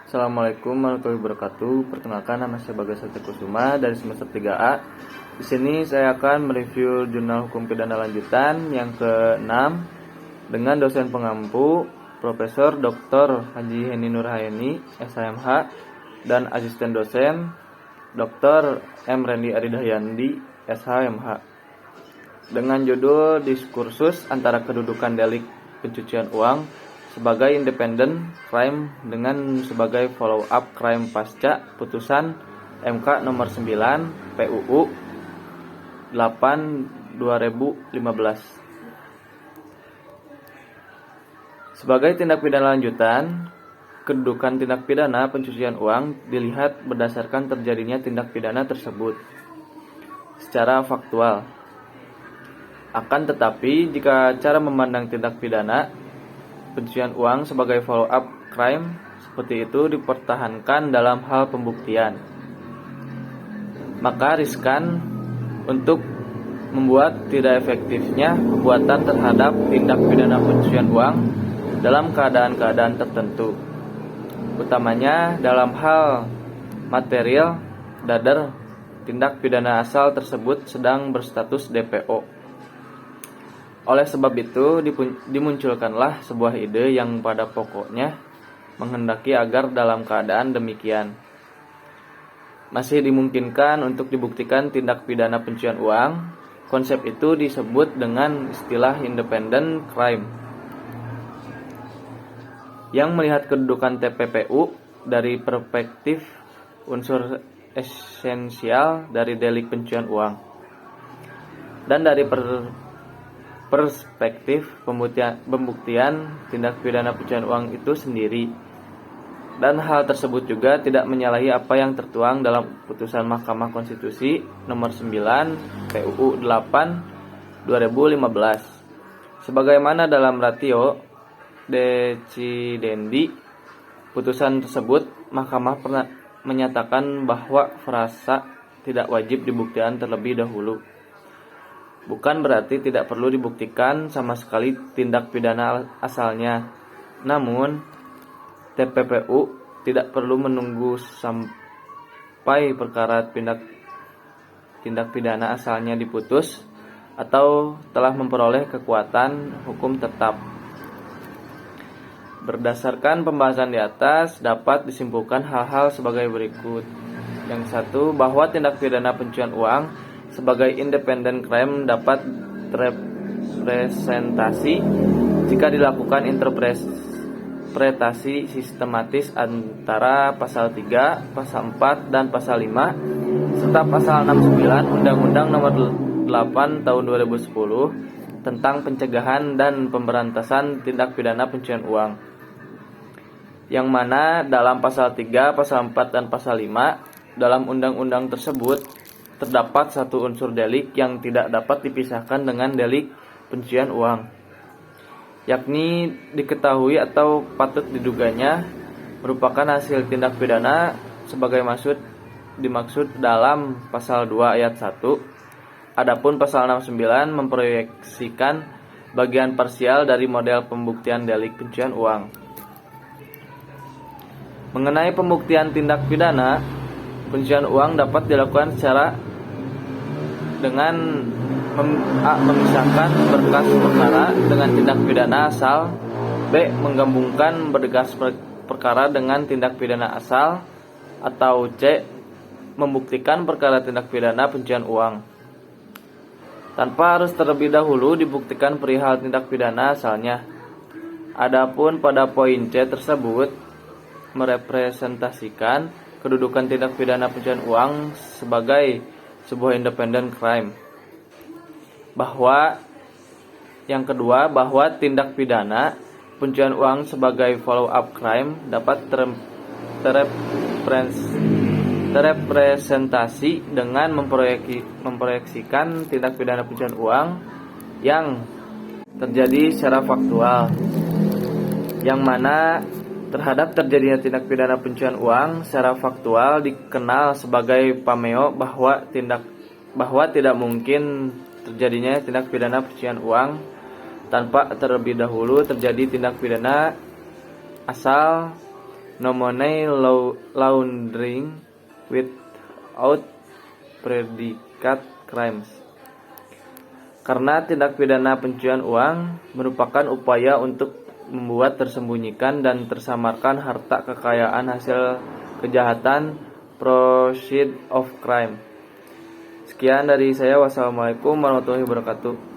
Assalamualaikum warahmatullahi wabarakatuh. Perkenalkan, nama saya Bagas Satya Kusuma dari semester 3A. Di sini saya akan mereview jurnal hukum pidana lanjutan yang ke-6 dengan dosen pengampu Profesor Dr. Haji Heni Nurhayeni, SHMH, dan asisten dosen Dr. M. Rendi Aridahyandi, SHMH. Dengan judul Diskursus antara kedudukan delik pencucian uang sebagai independent crime dengan sebagai follow up crime pasca putusan MK nomor 9 PUU 8/2015. Sebagai tindak pidana lanjutan, kedudukan tindak pidana pencucian uang dilihat berdasarkan terjadinya tindak pidana tersebut secara faktual. Akan tetapi, jika cara memandang tindak pidana pencucian uang sebagai follow up crime seperti itu dipertahankan dalam hal pembuktian, maka riskan untuk membuat tidak efektifnya perbuatan terhadap tindak pidana pencucian uang dalam keadaan-keadaan tertentu, utamanya dalam hal material dader tindak pidana asal tersebut sedang berstatus DPO. Oleh sebab itu, dimunculkanlah sebuah ide yang pada pokoknya menghendaki agar dalam keadaan demikian masih dimungkinkan untuk dibuktikan tindak pidana pencucian uang. Konsep itu disebut dengan istilah independent crime, yang melihat kedudukan TPPU dari perspektif unsur esensial dari delik pencucian uang dan dari perspektif pembuktian tindak pidana pencucian uang itu sendiri. Dan hal tersebut juga tidak menyalahi apa yang tertuang dalam putusan Mahkamah Konstitusi nomor 9 PUU 8/2015. Sebagaimana dalam ratio decidendi putusan tersebut, Mahkamah pernah menyatakan bahwa frasa tidak wajib dibuktikan terlebih dahulu. Bukan berarti tidak perlu dibuktikan sama sekali tindak pidana asalnya. Namun, TPPU tidak perlu menunggu sampai perkara tindak pidana asalnya diputus atau telah memperoleh kekuatan hukum tetap. Berdasarkan pembahasan di atas, dapat disimpulkan hal-hal sebagai berikut. Yang satu, bahwa tindak pidana pencucian uang sebagai independent crime dapat terrepresentasi jika dilakukan interpretasi sistematis antara pasal 3, pasal 4, dan pasal 5 serta pasal 69 Undang-Undang Nomor 8 Tahun 2010 tentang pencegahan dan pemberantasan tindak pidana pencucian uang, yang mana dalam pasal 3, pasal 4, dan pasal 5 dalam undang-undang tersebut terdapat satu unsur delik yang tidak dapat dipisahkan dengan delik pencucian uang, yakni diketahui atau patut diduganya merupakan hasil tindak pidana sebagai dimaksud dalam pasal 2 ayat 1. Adapun pasal 69 memproyeksikan bagian parsial dari model pembuktian delik pencucian uang. Mengenai pembuktian tindak pidana pencucian uang dapat dilakukan secara dengan memisahkan berkas perkara dengan tindak pidana asal, B. menggabungkan berkas perkara dengan tindak pidana asal, atau C. membuktikan perkara tindak pidana pencucian uang tanpa harus terlebih dahulu dibuktikan perihal tindak pidana asalnya. Adapun pada poin C tersebut merepresentasikan kedudukan tindak pidana pencucian uang sebagai sebuah independent crime. Yang kedua, bahwa tindak pidana pencucian uang sebagai follow up crime dapat terrepresentasi dengan memproyeksikan tindak pidana pencucian uang yang terjadi secara faktual, yang mana terhadap terjadinya tindak pidana pencucian uang secara faktual dikenal sebagai pameo bahwa tidak mungkin terjadinya tindak pidana pencucian uang tanpa terlebih dahulu terjadi tindak pidana asal no money laundering without predicate crimes. Karena tindak pidana pencucian uang merupakan upaya untuk membuat tersembunyikan dan tersamarkan harta kekayaan hasil kejahatan, proceeds of crime. Sekian dari saya. Wassalamualaikum warahmatullahi wabarakatuh.